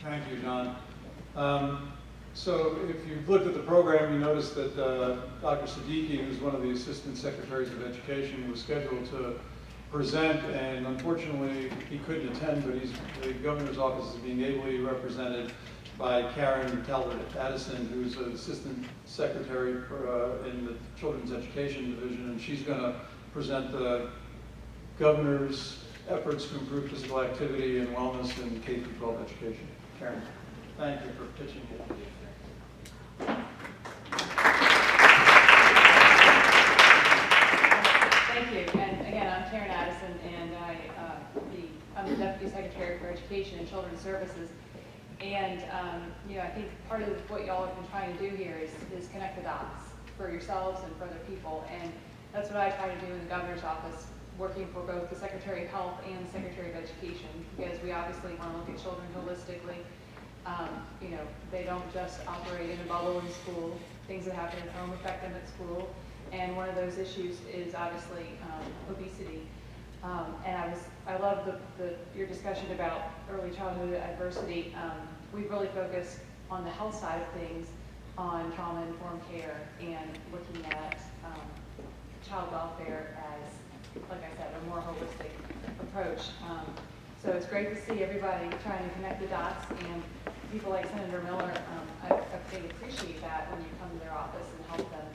Thank you, John. So if you've looked at the program, you notice that Dr. Siddiqui, who's one of the Assistant Secretaries of Education, was scheduled to present, and unfortunately he couldn't attend, but the governor's office is being ably represented by Karen Talbot Addison, who's an Assistant Secretary in the Children's Education Division, and she's going to present the governor's efforts to improve physical activity and wellness in K-12 education. Karen, thank you for pitching it. Thank you. And again, I'm Karen Addison, and I'm the Deputy Secretary for Education and Children's Services. And I think part of what y'all have been trying to do here is connect the dots for yourselves and for other people. And that's what I try to do in the governor's office, working for both the Secretary of Health and the Secretary of Education, because we obviously want to look at children holistically. They don't just operate in a bubble in school. Things that happen at home affect them at school. And one of those issues is obviously obesity. And I love your discussion about early childhood adversity. We've really focused on the health side of things, on trauma-informed care, and looking at child welfare as, like I said, a more holistic approach. So it's great to see everybody trying to connect the dots, and people like Senator Miller, I think appreciate that when you come to their office and help them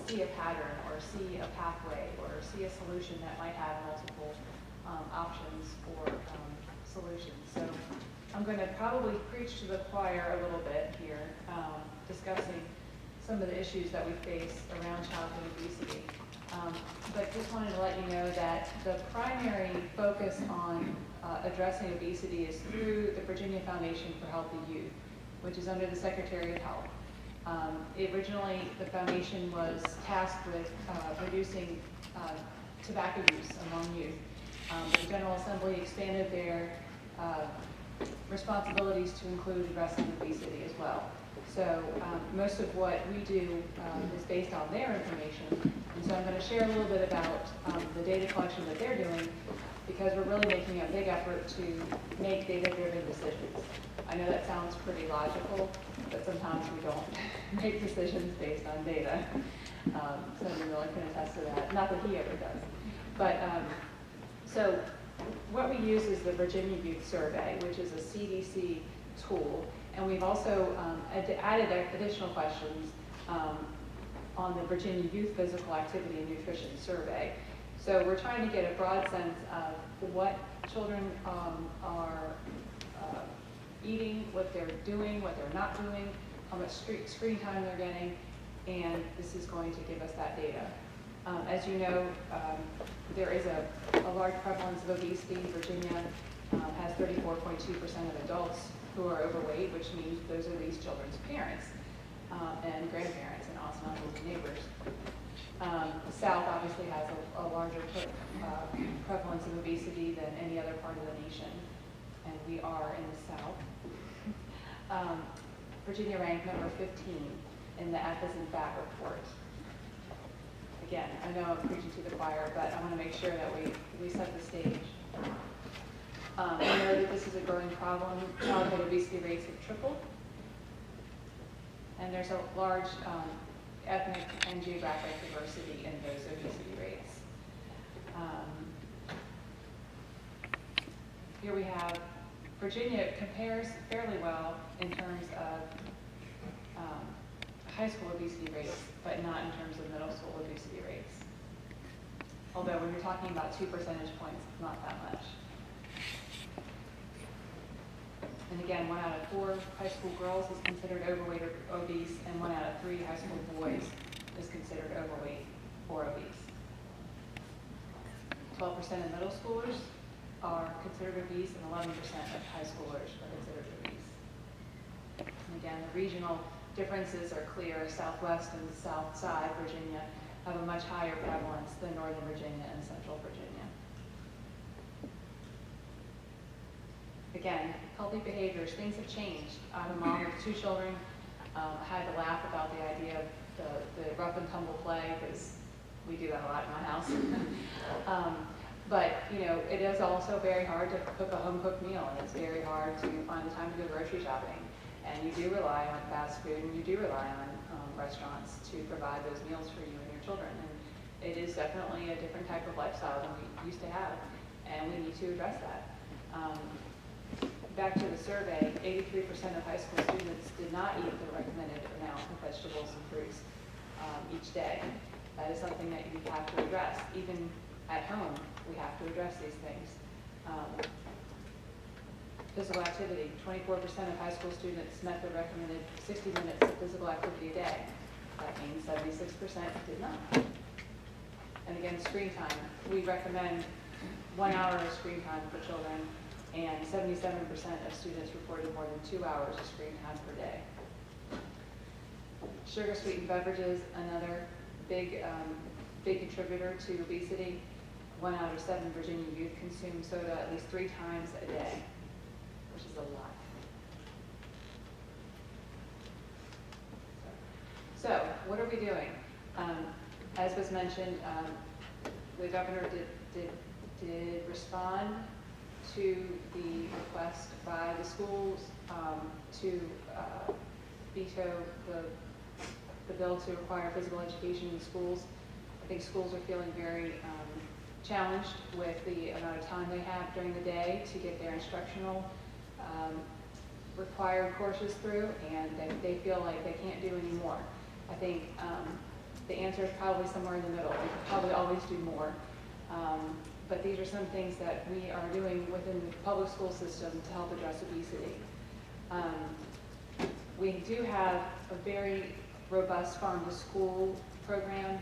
see a pattern or see a pathway or see a solution that might have multiple options or solutions. So I'm going to probably preach to the choir a little bit here, discussing some of the issues that we face around childhood obesity. But just wanted to let you know that the primary focus on addressing obesity is through the Virginia Foundation for Healthy Youth, which is under the Secretary of Health. Originally, the foundation was tasked with reducing tobacco use among youth. The General Assembly expanded their responsibilities to include addressing obesity as well. So most of what we do is based on their information. And so I'm going to share a little bit about the data collection that they're doing, because we're really making a big effort to make data-driven decisions. I know that sounds pretty logical, but sometimes we don't make decisions based on data. Senator Miller can attest to that. Not that he ever does. But so what we use is the Virginia Youth Survey, which is a CDC tool. And we've also added additional questions on the Virginia Youth Physical Activity and Nutrition Survey. So we're trying to get a broad sense of what children are eating, what they're doing, what they're not doing, how much screen time they're getting, and this is going to give us that data. As you know, there is a large prevalence of obesity. Virginia has 34.2% of adults who are overweight, which means those are these children's parents and grandparents and aunts and uncles and neighbors. The South obviously has a larger prevalence of obesity than any other part of the nation, and we are in the South. Virginia ranked number 15 in the Addison FAT report. Again, I know I'm preaching to the choir, but I want to make sure that we set the stage. We know that this is a growing problem. Childhood obesity rates have tripled, and there's a large ethnic and geographic diversity in those obesity rates. Here we have Virginia compares fairly well in terms of high school obesity rates, but not in terms of middle school obesity rates. Although when you're talking about 2 percentage points, it's not that much. And again, 1 out of 4 high school girls is considered overweight or obese, and 1 out of 3 high school boys is considered overweight or obese. 12% of middle schoolers are considered obese, and 11% of high schoolers are considered obese. And again, the regional differences are clear. Southwest and South Side Virginia have a much higher prevalence than Northern Virginia and Central Virginia. Again, healthy behaviors, things have changed. I'm a mom of 2 children. I had to laugh about the idea of the rough and tumble play, because we do that a lot in my house. But, you know, it is also very hard to cook a home-cooked meal, and it's very hard to find the time to go grocery shopping. And you do rely on fast food, and you do rely on restaurants to provide those meals for you and your children. And it is definitely a different type of lifestyle than we used to have, and we need to address that. Back to the survey, 83% of high school students did not eat the recommended amount of vegetables and fruits each day. That is something that you have to address. Even at home, we have to address these things. Physical activity, 24% of high school students met the recommended 60 minutes of physical activity a day. That means 76% did not. And again, screen time. We recommend 1 hour of screen time for children, and 77% of students reported more than 2 hours of screen time per day. Sugar sweetened beverages, another big contributor to obesity. 1 out of 7 Virginia youth consume soda at least 3 times a day, which is a lot. So, what are we doing? As was mentioned, the governor did respond to the request by the schools to veto the bill to require physical education in schools. I think schools are feeling very challenged with the amount of time they have during the day to get their instructional required courses through, and they feel like they can't do any more. I think the answer is probably somewhere in the middle. We could probably always do more. But these are some things that we are doing within the public school system to help address obesity. We do have a very robust farm-to-school program.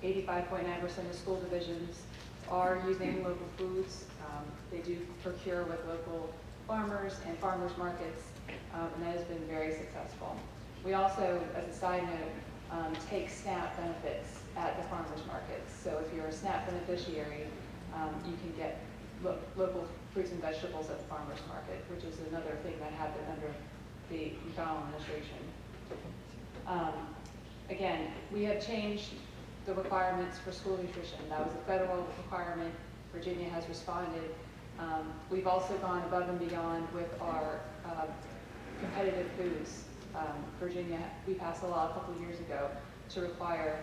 85.9% of school divisions are using local foods. They do procure with local farmers and farmers markets, and that has been very successful. We also, as a side note, take SNAP benefits at the farmers markets. So if you're a SNAP beneficiary, you can get local fruits and vegetables at the farmers market, which is another thing that happened under the McDonnell administration. Again, we have changed the requirements for school nutrition. That was a federal requirement. Virginia has responded. We've also gone above and beyond with our competitive foods. Virginia, we passed a law a couple of years ago to require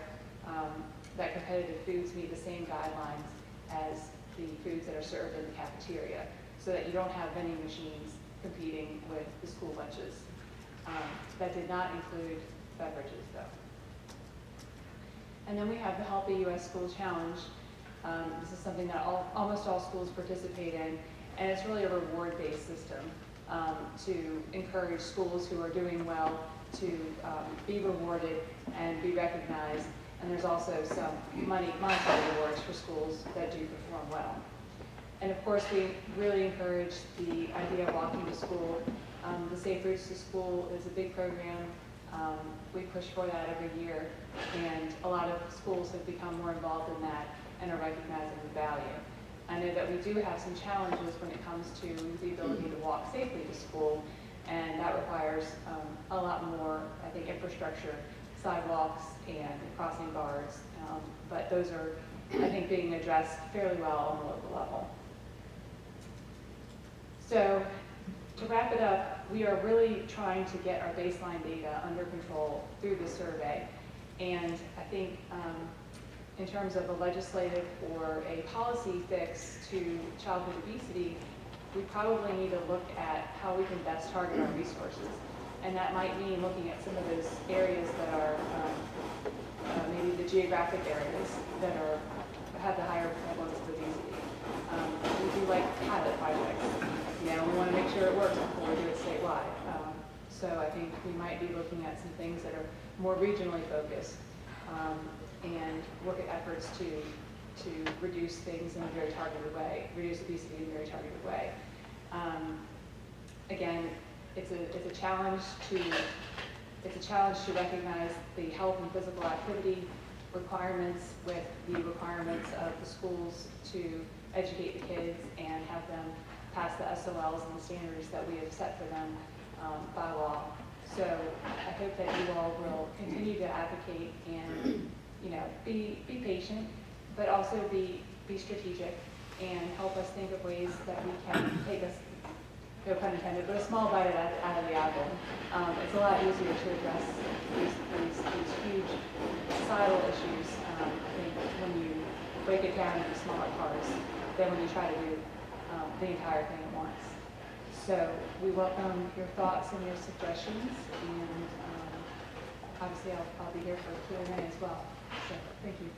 that competitive foods meet the same guidelines as the foods that are served in the cafeteria, so that you don't have vending machines competing with the school lunches. That did not include beverages, though. And then we have the Healthy U.S. School Challenge. This is something that almost all schools participate in, and it's really a reward-based system to encourage schools who are doing well to be rewarded and be recognized. And there's also some monetary rewards for schools that do perform well. And of course, we really encourage the idea of walking to school. The Safe Routes to School is a big program. We push for that every year, and a lot of schools have become more involved in that and are recognizing the value. I know that we do have some challenges when it comes to the ability to walk safely to school, and that requires a lot more, I think, infrastructure, sidewalks and crossing guards, but those are, I think, being addressed fairly well on the local level. So, to wrap it up, we are really trying to get our baseline data under control through this survey. And I think in terms of a legislative or a policy fix to childhood obesity, we probably need to look at how we can best target our resources. And that might mean looking at some of those areas that are maybe the geographic areas that have the higher prevalence of obesity. We do like pilot projects. You know, we want to make sure it works before we do it statewide. So I think we might be looking at some things that are more regionally focused and look at efforts to reduce things in a very targeted way, reduce obesity in a very targeted way. Again, it's a challenge to recognize the health and physical activity requirements with the requirements of the schools to educate the kids and have them pass the SOLs and the standards that we have set for them by law. So I hope that you all will continue to advocate and, you know, be patient, but also be be strategic and help us think of ways that we can take us, no pun intended, but a small bite out of the apple. It's a lot easier to address these huge societal issues, I think, when you break it down into smaller parts than when you try to do the entire thing at once. So we welcome your thoughts and your suggestions, and obviously I'll be here for Q&A as well. So thank you.